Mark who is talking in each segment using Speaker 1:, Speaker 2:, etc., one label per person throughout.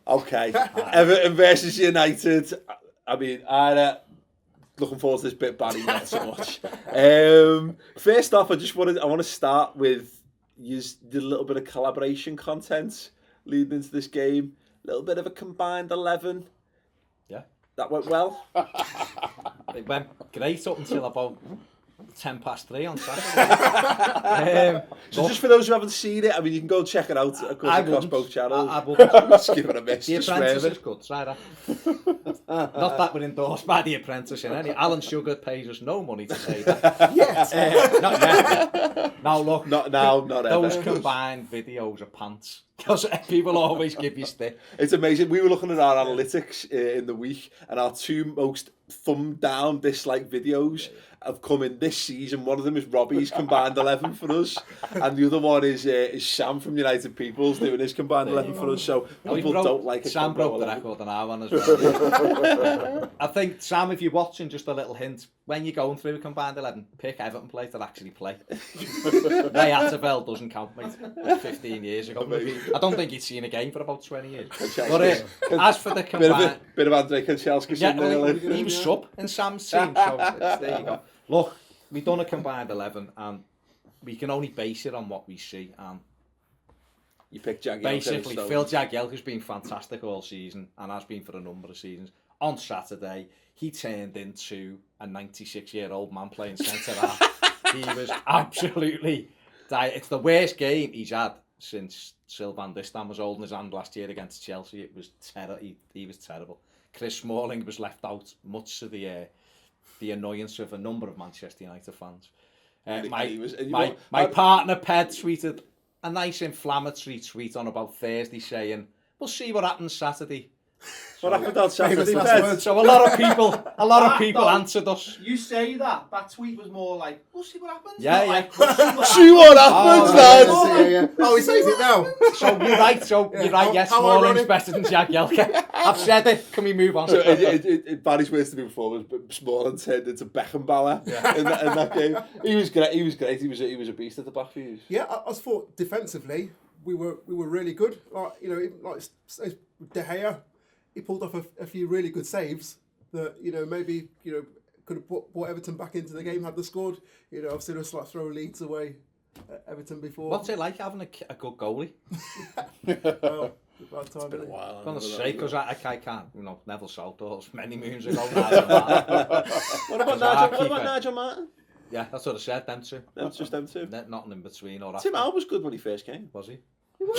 Speaker 1: Okay, Everton versus United. I mean, looking forward to this bit, Barry, not so much. First off, I want to start with you did a little bit of collaboration content leading into this game. A little bit of a combined 11.
Speaker 2: Yeah.
Speaker 1: That went well.
Speaker 2: It went great up until about 3:10 on Saturday.
Speaker 1: So just for those who haven't seen it, I mean, you can go check it out across both channels.
Speaker 2: I wouldn't.
Speaker 1: Just give it a miss.
Speaker 2: The Apprentice is good, try that. Not that we're endorsed by The Apprentice in any. Alan Sugar pays us no money to say that.
Speaker 3: Yes.
Speaker 2: Not yet. Now look,
Speaker 1: Not ever.
Speaker 2: Those combined videos are pants. Because people always give you stick.
Speaker 1: It's amazing. We were looking at our analytics in the week, and our two most thumb down dislike videos have come in this season. One of them is Robbie's combined 11 for us, and the other one is Sam from United People's doing his combined 11 for us. So people don't like it.
Speaker 2: Sam broke the record on our one as well. I think, Sam, if you're watching, just a little hint, when you're going through a combined 11, pick Everton players that actually play. Ray Atterveld doesn't count, mate. 15 years ago. I don't think he'd seen a game for about 20 years. But as for the combined...
Speaker 1: Bit of Andrei Kanchelskis in there.
Speaker 2: He was sub in Sam's team, so there you go. Look, we've done a combined 11 and we can only base it on what we see. And
Speaker 1: you picked Jagielka.
Speaker 2: Basically, Phil Jagielka's been fantastic all season and has been for a number of seasons. On Saturday, he turned into a 96-year-old man playing centre-half. He was absolutely... It's the worst game he's had since Sylvain Distin was holding his hand last year against Chelsea. It was he was terrible. Chris Smalling was left out, much to the annoyance of a number of Manchester United fans. My partner Ped tweeted a nice inflammatory tweet on about Thursday saying, "We'll see what happens Saturday."
Speaker 1: What happened on Saturday?
Speaker 2: So a lot of people answered us.
Speaker 4: You say that tweet was more like, we'll see what happens.
Speaker 2: Yeah.
Speaker 4: Like,
Speaker 1: See what happens, lads.
Speaker 3: Oh, he says it now.
Speaker 2: So you're right. Yes, Smalling's better than Jagielka. I've said it. Can we move on?
Speaker 1: So Barry's worst to do before was Smalling turned into Beckenbauer in that game. He was great. He was a beast at the back for you.
Speaker 3: Yeah, I thought defensively we were really good. Like De Gea. He pulled off a few really good saves that, maybe, could have brought Everton back into the game had they scored. I've seen us throw Leeds away at Everton before.
Speaker 2: What's it like having a good goalie?
Speaker 3: Well, about time,
Speaker 1: it's been a while.
Speaker 2: I'm going to say, because I can't, Neville Southall many moons ago.
Speaker 1: What about Nigel Martin?
Speaker 2: Yeah, that's what I said, them two.
Speaker 1: Just them two?
Speaker 2: Nothing in between.
Speaker 1: Tim Al was good when he first came.
Speaker 2: Was he?
Speaker 1: I'm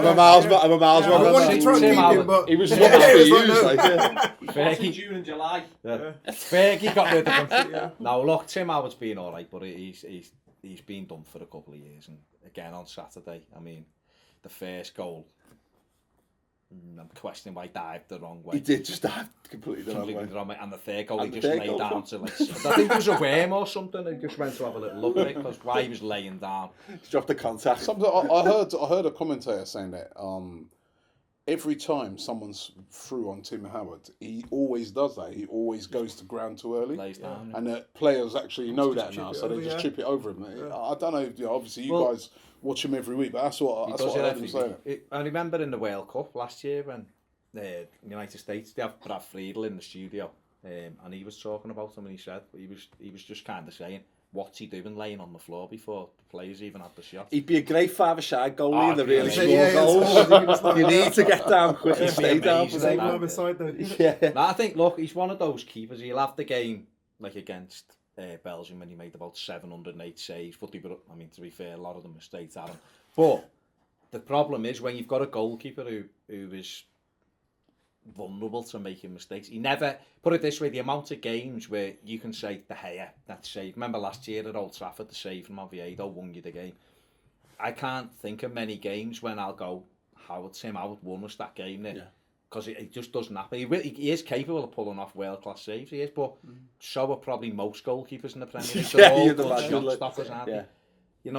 Speaker 1: a miles
Speaker 3: I wanted to try and keep him, but
Speaker 1: he was
Speaker 4: in June and July.
Speaker 2: Fergie got rid of him. Yeah. No, look, Tim Howard's been all right, but he's been done for a couple of years. And again on Saturday, I mean, the first goal, I'm questioning why he dived the wrong way.
Speaker 1: He did just dive completely the wrong way.
Speaker 2: And the third goal, he just lay down to I think it was a worm or something. He just went to have a little look at it because why he was laying down.
Speaker 1: He dropped the contact.
Speaker 5: I heard a commentator saying that every time someone's through on Tim Howard, he always does that. He always goes to ground too early.
Speaker 2: Lays down.
Speaker 5: And the players actually know that now, so they just chip it over him. Yeah. I don't know, obviously you guys watch him every week, but that's what I heard him say.
Speaker 2: I remember in the World Cup last year when the United States, they have Brad Friedel in the studio, and he was talking about him, and he said he was just kind of saying, what's he doing laying on the floor before the players even had the shot?
Speaker 1: He'd be a great five-a-side goalie in the really small goals. You need to get down quick and stay down.
Speaker 2: I think, look, he's one of those keepers. He'll have the game like against Belgium when he made about 708 saves. But to be fair, a lot of them mistakes at him. But the problem is when you've got a goalkeeper who is vulnerable to making mistakes. He never, put it this way, the amount of games where you can say, De Gea, that save. Remember last year at Old Trafford, the save from Oviedo won you the game. I can't think of many games when I'll go, Tim Howard won us that game there. Because it just doesn't happen. He is capable of pulling off world-class saves, he is, but so are probably most goalkeepers in the Premier League. They're all good shot stoppers, aren't they?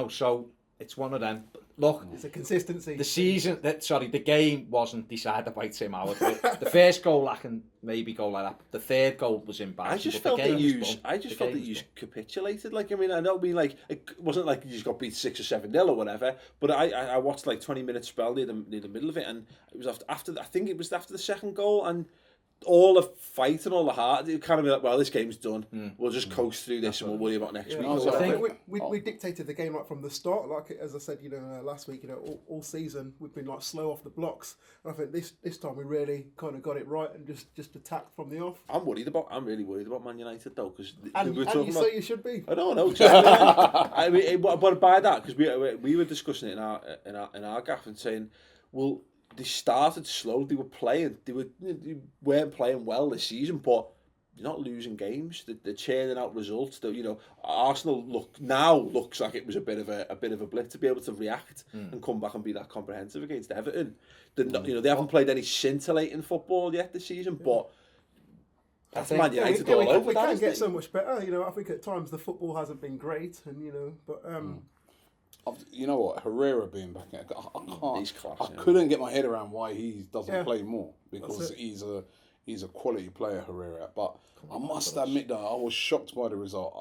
Speaker 2: So it's one of them. Look,
Speaker 3: It's a consistency.
Speaker 2: The game wasn't decided by Tim Howard. The first goal, I can maybe go like that. The third goal was embarrassing.
Speaker 1: I just felt that you capitulated. Like, I mean, I know, it wasn't like you just got beat 6 or 7-0 or whatever. But I watched like 20-minute spell near the middle of it, and it was after I think it was after the second goal, and all the fight and all the heart, it kind of be like, well, this game's done. We'll just coast through this and we'll worry about next week.
Speaker 3: I think we dictated the game right from the start. Like as I said, last week, all season we've been like slow off the blocks. And I think this time we really kind of got it right and just attacked from the off.
Speaker 1: I'm really worried about Man United though, because
Speaker 3: you should be.
Speaker 1: I don't know. Exactly. I mean, but by that, because we were discussing it in our gaff and saying, well, they started slow. They weren't playing well this season, but they're not losing games. They're churning out results. Arsenal looks like it was a bit of a blip to be able to react and come back and be that comprehensive against Everton. They haven't played any scintillating football yet this season, but that's Man United all over.
Speaker 3: We can get so much better. I think at times the football hasn't been great, but.
Speaker 5: You know what, Herrera being back in, I can't.
Speaker 1: He's class,
Speaker 5: I couldn't get my head around why he doesn't play more, because he's a quality player, Herrera. But I must admit that I was shocked by the result.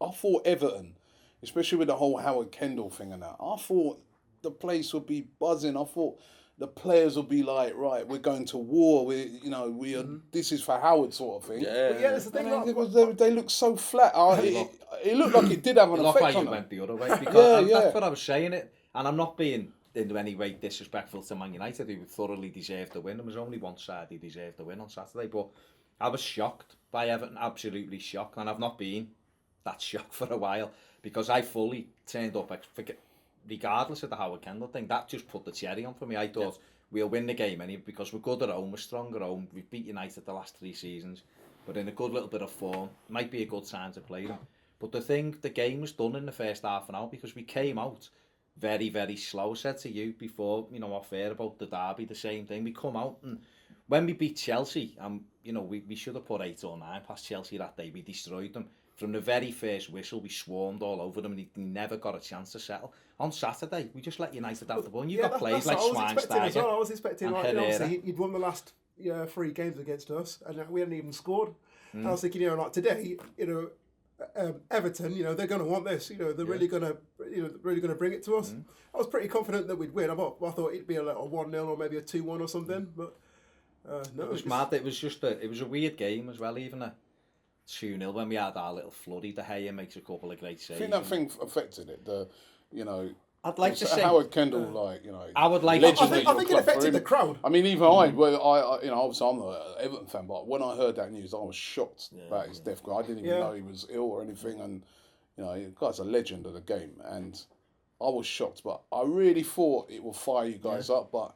Speaker 5: I thought Everton, especially with the whole Howard Kendall thing and that, I thought the place would be buzzing. I thought the players will be like, right, we're going to war. We are. This is for Howard, sort of thing.
Speaker 3: Yeah, that's the
Speaker 5: thing. They look so flat. It looked like it did have an effect on them.
Speaker 2: Went the other way, because that's what I was saying. And I'm not being in any way disrespectful to Man United, who thoroughly deserved the win. There was only one side who deserved the win on Saturday, but I was shocked by Everton, absolutely shocked, and I've not been that shocked for a while, because I fully turned up. Regardless of the Howard Kendall thing, that just put the cherry on for me. I thought we'll win the game anyway, because we're good at home, we're strong at home. We've beat United the last 3 seasons. We're in a good little bit of form. Might be a good time to play them. But the game was done in the first half an hour, because we came out very, very slow. I said to you before, off air about the derby, the same thing. We come out, and when we beat Chelsea, we should have put 8 or 9 past Chelsea that day. We destroyed them. From the very first whistle, we swarmed all over them, and he never got a chance to settle. On Saturday, we just let United have the ball. You got played like Schweinsteiger.
Speaker 3: Well. I was expecting, obviously, he'd won the last 3 games against us, and we hadn't even scored. And I was thinking, today, Everton, they're going to want this. They're really going to bring it to us. I was pretty confident that we'd win. I thought it'd be a 1-0 or maybe a 2-1 or something, but no.
Speaker 2: It was mad. It was just it was a weird game as well. Even a 2-0 when we had our little flurry. De Gea makes a couple of great saves.
Speaker 5: I think that thing affected it.
Speaker 2: I'd like to say
Speaker 5: Howard Kendall,
Speaker 2: I would like.
Speaker 3: I think it affected the crowd.
Speaker 5: I mean, even obviously I'm not an Everton fan, but when I heard that news, I was shocked about his death. I didn't even know he was ill or anything, and the guy's a legend of the game, and I was shocked. But I really thought it would fire you guys up, but.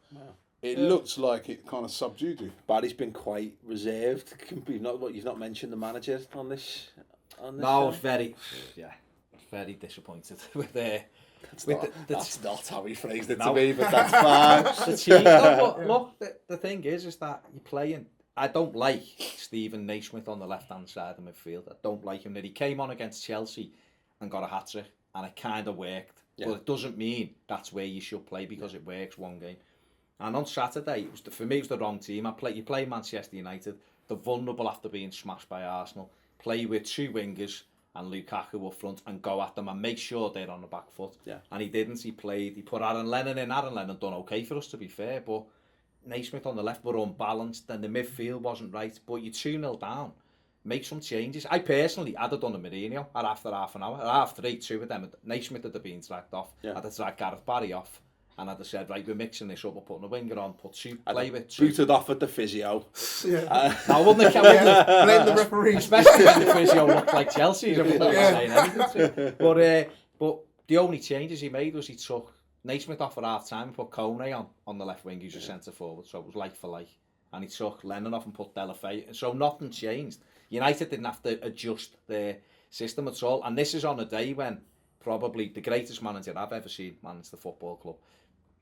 Speaker 5: It looks like it kind of subdued you.
Speaker 1: Barry's been quite reserved. You've not mentioned the manager on this.
Speaker 2: No, I was very disappointed with
Speaker 1: That's not how he phrased it to me, but that's fine.
Speaker 2: The team. Look, the thing is that you're playing. I don't like Stephen Naismith on the left-hand side of midfield. I don't like him. That he came on against Chelsea and got a hat-trick, and it kind of worked. Yeah. But it doesn't mean that's where you should play, because it works one game. And on Saturday, for me, it was the wrong team. You play Manchester United, they're vulnerable after being smashed by Arsenal. Play with 2 wingers and Lukaku up front and go at them and make sure they're on the back foot. Yeah. And he didn't. He put Aaron Lennon in. Aaron Lennon done okay for us, to be fair, but Naismith on the left were unbalanced, and the midfield wasn't right. But you're 2-0 down. Make some changes. I personally, I'd have done a Mourinho after half an hour. At half 3, 2 of them, Naismith would have been dragged off. Yeah. I'd have dragged Gareth Barry off. And I'd have said, right, we're mixing this up, we're putting a winger on, play with 2.
Speaker 1: Booted off at the physio.
Speaker 2: I wouldn't have
Speaker 3: blame the referee.
Speaker 2: Especially if the physio looked like Chelsea. Saying anything. But the only changes he made was he took Naismith off at half time and put Kone on the left wing, who's a centre forward, so it was like for like. And he took Lennon off and put Delafay, so nothing changed. United didn't have to adjust their system at all, and this is on a day when probably the greatest manager I've ever seen manage the football club.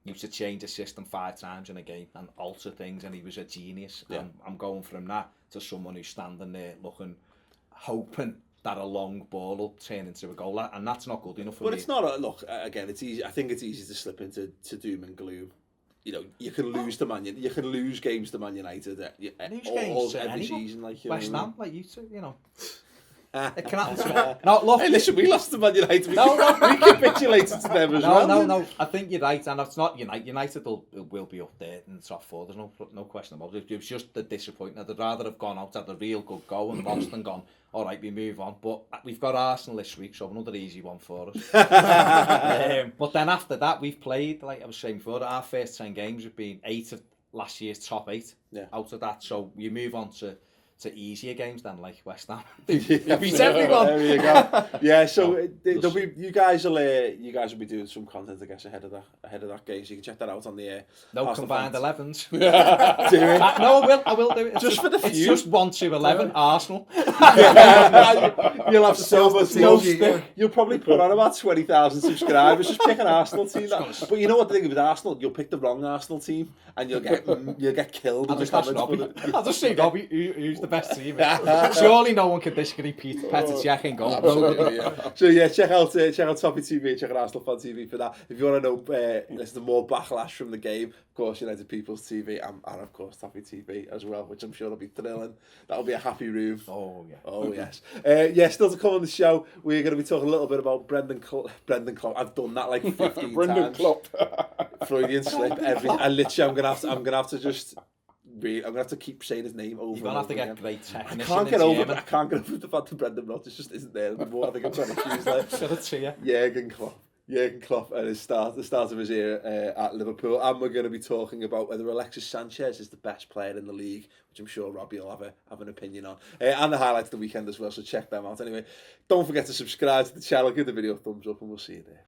Speaker 2: He used to change the system 5 times in a game and alter things, and he was a genius. Yeah. And I'm going from that to someone who's standing there looking, hoping that a long ball will turn into a goal, and that's not good enough for me.
Speaker 1: But it's not. Look, again, it's easy. I think it's easy to slip into doom and gloom. You know, you can lose to you can lose games to Man United every season, like
Speaker 2: West Ham, like you two, you know. It can happen to me. No, look.
Speaker 1: Hey, listen, we lost to Man United. We capitulated to them as well.
Speaker 2: No. I think you're right, and it's not United. United will be up there in the top 4. There's no question about it. It was just the disappointment. I'd rather have gone out, had a real good go and lost and gone, all right, we move on. But we've got Arsenal this week, so another easy one for us. But then after that, we've played, like I was saying before, our first 10 games have been 8 of last year's top 8 out of that. So you move on to easier games than like West Ham. You beat everyone.
Speaker 1: There you go. Yeah, so there'll be you guys will be doing some content, I guess, ahead of that game. So you can check that out on the
Speaker 2: no combined 11s.
Speaker 1: Do it.
Speaker 2: No, I will do it.
Speaker 1: Just for the few.
Speaker 2: It's just 1 to 11. Arsenal.
Speaker 1: You'll have so much. You'll probably put on about 20,000 subscribers just pick an Arsenal team. But you know what the thing with Arsenal? You'll pick the wrong Arsenal team and you'll get killed.
Speaker 2: I'll just say Robbie, who's the best team. Surely no one can disagree Petr Cech in goal.
Speaker 1: So yeah, check out Toffee TV, check out Arsenal Fan TV for that. If you want to know, listen to more backlash from the game, of course, United People's TV and of course Toffee TV as well, which I'm sure will be thrilling. That'll be a happy room.
Speaker 2: Oh yeah.
Speaker 1: Oh yes. Still to come on the show, we're going to be talking a little bit about Brendan Klopp. I've done that like 15
Speaker 5: Brendan
Speaker 1: times.
Speaker 5: Klopp.
Speaker 1: Freudian slip. I'm gonna have to just. I'm gonna have to keep saying his name over.
Speaker 2: You're gonna have to get great technician.
Speaker 1: I can't get over the fact that Brendan Rodgers just isn't there anymore. I think I'm trying to choose like Jurgen Klopp at the start of his era at Liverpool, and we're going to be talking about whether Alexis Sanchez is the best player in the league, which I'm sure Robbie will have an opinion on, and the highlights of the weekend as well. So check them out. Anyway, don't forget to subscribe to the channel, give the video a thumbs up, and we'll see you there.